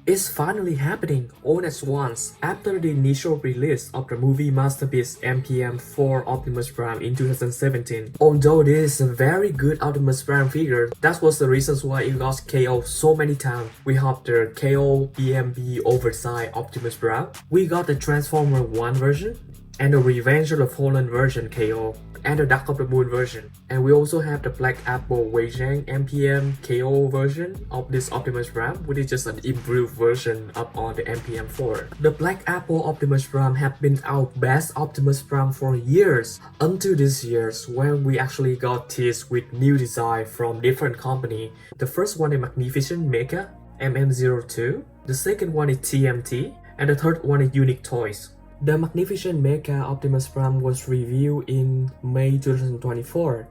It's finally happening all at once after the initial release of the movie masterpiece MM-04 Optimus Prime in 2017. Although this is a very good Optimus Prime figure, that was the reasons why it got KO so many times. We have the KO BMB oversized Optimus Prime, we got the Transformer 1 version, and the Revenge of the Fallen version KO, and the Dark of the Moon version. And we also have the Black Apple Weijang MPM KO version of this Optimus Prime, which is just an improved version up on the MPM4. The Black Apple Optimus Prime have been our best Optimus Prime for years, until this year's when we actually got teased with new design from different company. The first one is magnificentmecha, MM-02, the second one is TMT, and the third one is uniquetoys. The magnificentmecha Optimus Prime was reviewed in May 2024.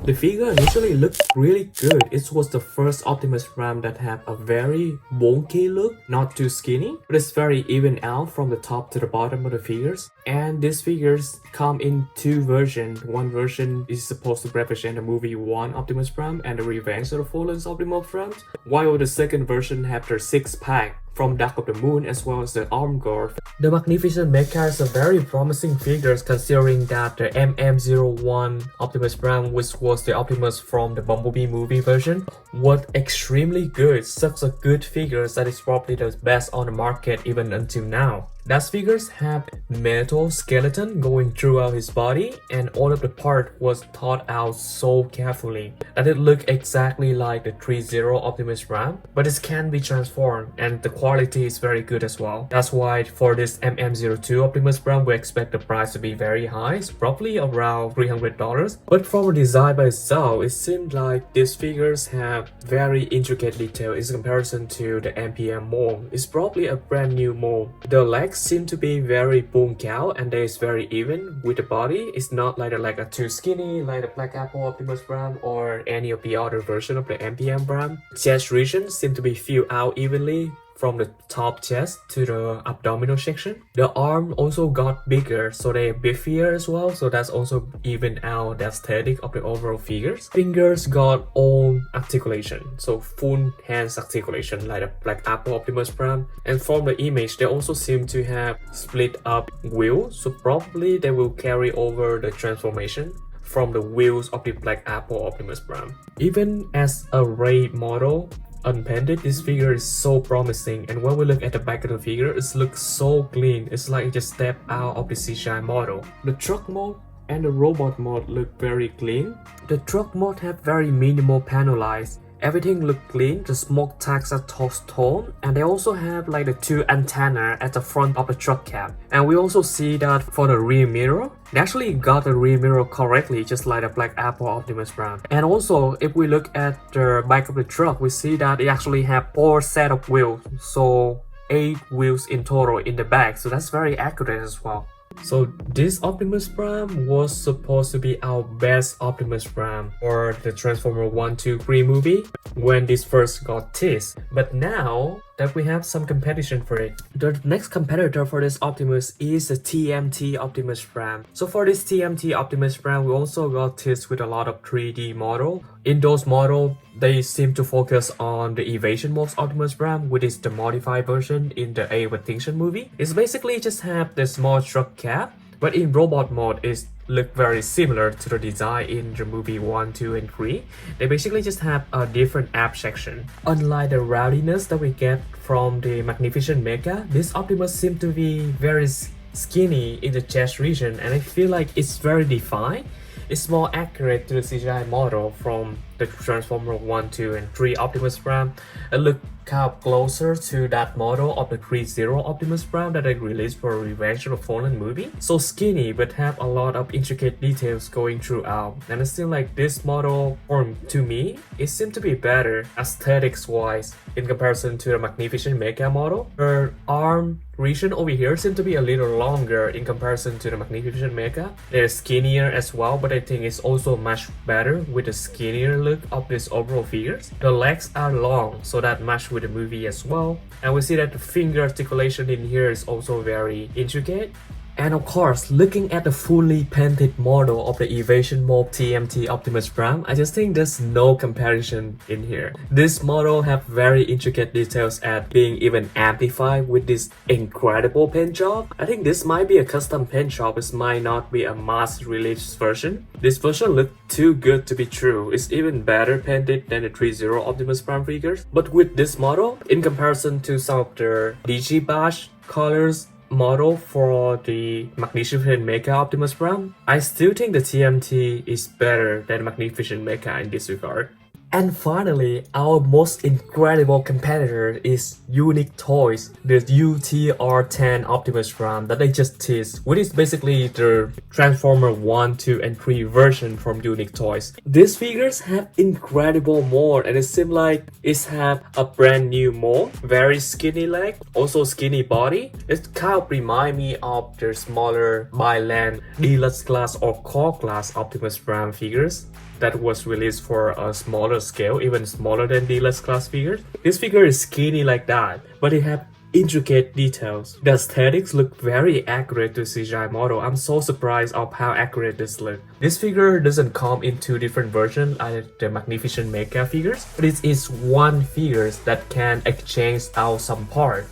The figure initially looked really good. It was the first Optimus Prime that had a very bulky look, not too skinny, but it's very even out from the top to the bottom of the figures. And these figures come in two versions. One version is supposed to represent the movie 1 Optimus Prime and the Revenge of the Fallen Optimus Prime, while the second version have their 6-pack from Dark of the Moon as well as the arm guard. The magnificentmecha is a very promising figure considering that the MM-01 Optimus Prime, which was the Optimus from the Bumblebee movie version, was extremely good. Such a good figure that is probably the best on the market even until now. Those figures have metal skeleton going throughout his body, and all of the part was thought out so carefully that it looked exactly like the 3.0 Optimus Prime, but it can be transformed and the quality is very good as well. That's why for this MM-02 Optimus Prime we expect the price to be very high, it's probably around $300. But from the design by itself, it seems like these figures have very intricate detail in comparison to the MPM mold. It's probably a brand new mold. The legs seem to be very bulked out and they is very even with the body. It's not like a too skinny like the Black Apple Optimus Prime or any of the other version of the MPM Prime. Chest region seem to be filled out evenly from the top chest to the abdominal section. The arm also got bigger, so they're biffier as well, so that's also even out the aesthetic of the overall figures. Fingers got all articulation, so full hands articulation like the Black Apple Optimus Prime. And from the image, they also seem to have split up wheels, so probably they will carry over the transformation from the wheels of the Black Apple Optimus Prime. Even as a raid model, unpainted, this figure is so promising, and when we look at the back of the figure, it looks so clean. It's like it just stepped out of the CGI model. The truck mode and the robot mode look very clean. The truck mode have very minimal panel lines. Everything look clean, the smoke tags are toast tone, and they also have like the two antenna at the front of the truck cab. And we also see that for the rear mirror, they actually got the rear mirror correctly, just like the Black Apple Optimus Prime. And also, if we look at the back of the truck, we see that it actually have 4 set of wheels, so 8 wheels in total in the back, so that's very accurate as well. So this Optimus Prime was supposed to be our best Optimus Prime for the Transformer 1, 2, 3 movie when this first got teased. But now that we have some competition for it, the next competitor for this Optimus is the TMT Optimus Prime. So for this TMT Optimus Prime, we also got teased with a lot of 3D model. In those models, they seem to focus on the Evasion mode Optimus Prime, which is the modified version in the Extinction movie. It's basically just have the small truck cab, but in robot mode it look very similar to the design in the movie 1, 2, and 3. They basically just have a different ab section. Unlike the rowdiness that we get from the magnificentmecha, this Optimus seems to be very skinny in the chest region, and I feel like it's very defined. It's more accurate to the CGI model from the Transformer 1, 2, and 3 Optimus Prime. It looks kind of closer to that model of the 3.0 Optimus Prime that they released for Revenge of the Fallen movie. So skinny but have a lot of intricate details going throughout. And it seems like this model, or to me, it seems to be better aesthetics wise in comparison to the magnificentmecha model. Her arm region over here seems to be a little longer in comparison to the magnificentmecha. They're skinnier as well, but I think it's also much better with the skinnier look of these overall figures. The legs are long, so that match with the movie as well. And we see that the finger articulation in here is also very intricate. And of course, looking at the fully painted model of the Evasion mold TMT Optimus Prime, I just think there's no comparison in here. This model have very intricate details at being even amplified with this incredible paint job. I think this might be a custom paint job, it might not be a mass release version. This version looks too good to be true. It's even better painted than the 3.0 Optimus Prime figures. But with this model, in comparison to some of the DG Bash colors model for the magnificentmecha Optimus Prime, I still think the TMT is better than magnificentmecha in this regard. And finally, our most incredible competitor is uniquetoys, the UT-R-10 Optimus Prime that they just teased, which is basically the Transformer 1, 2, and 3 version from uniquetoys. These figures have incredible mold, and it seems like it have a brand new mold, very skinny leg, also skinny body. It kind of remind me of the smaller Byland Deluxe class or core class Optimus Prime figures that was released for a smaller scale, even smaller than Deluxe class figures. This figure is skinny like that, but it have intricate details. The aesthetics look very accurate to CGI model. I'm so surprised of how accurate this look. This figure doesn't come in two different versions like the magnificentmecha figures, but it is one figure that can exchange out some part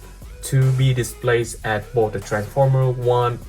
to be displayed at both the Transformer 1,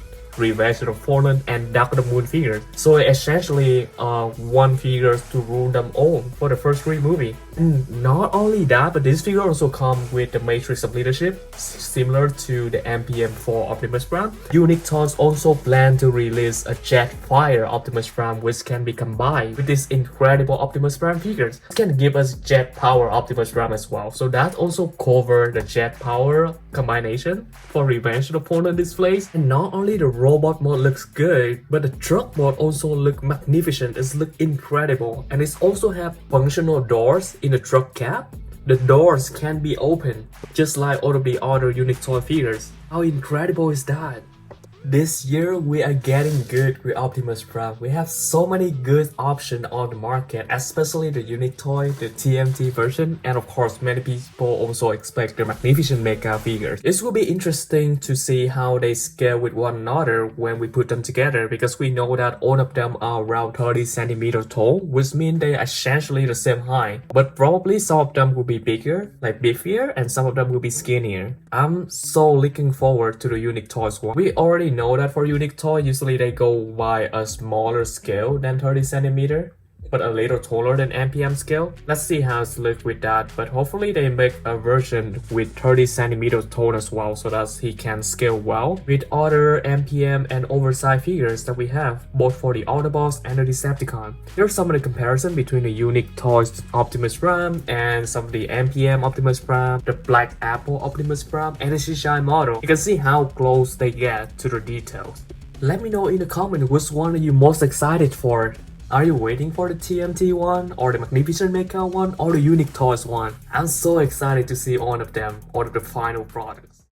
Evasion of Fallen, and Dark of the Moon figures. So essentially one figure to rule them all for the first 3 movies. Not only that, but this figure also comes with the Matrix of Leadership, similar to the MM-04 Optimus Prime. uniquetoys also plan to release a Jetfire Optimus Prime which can be combined with this incredible Optimus Prime figures. It can give us Jet Power Optimus Prime as well. So that also covers the Jet Power combination for Revenge of the Fallen displays. And not only the robot mode looks good, but the truck mode also look magnificent. It looks incredible, and it also have functional doors in the truck cab. The doors can be opened, just like all of the other uniquetoy figures. How incredible is that? This year we are getting good with Optimus Prime. We have so many good options on the market, especially the uniquetoy, the TMT version, and of course many people also expect the magnificentmecha figures. This will be interesting to see how they scale with one another when we put them together, because we know that all of them are around 30 cm tall, which means they are essentially the same height. But probably some of them will be bigger, like beefier, and some of them will be skinnier. I'm so looking forward to the uniquetoys one. We already know that for uniquetoy, usually they go by a smaller scale than 30 cm, but a little taller than MPM scale. Let's see how it's looked with that, but hopefully they make a version with 30 cm tall as well, so that he can scale well with other MPM and oversized figures that we have, both for the Autobots and the Decepticon. Here's some of the comparison between the uniquetoys Optimus Prime and some of the MPM Optimus Prime, the Black Apple Optimus Prime, and the CGI model. You can see how close they get to the details. Let me know in the comment which one are you most excited for. Are you waiting for the TMT one, or the magnificentmecha one, or the uniquetoys one? I'm so excited to see all of them, all of the final products.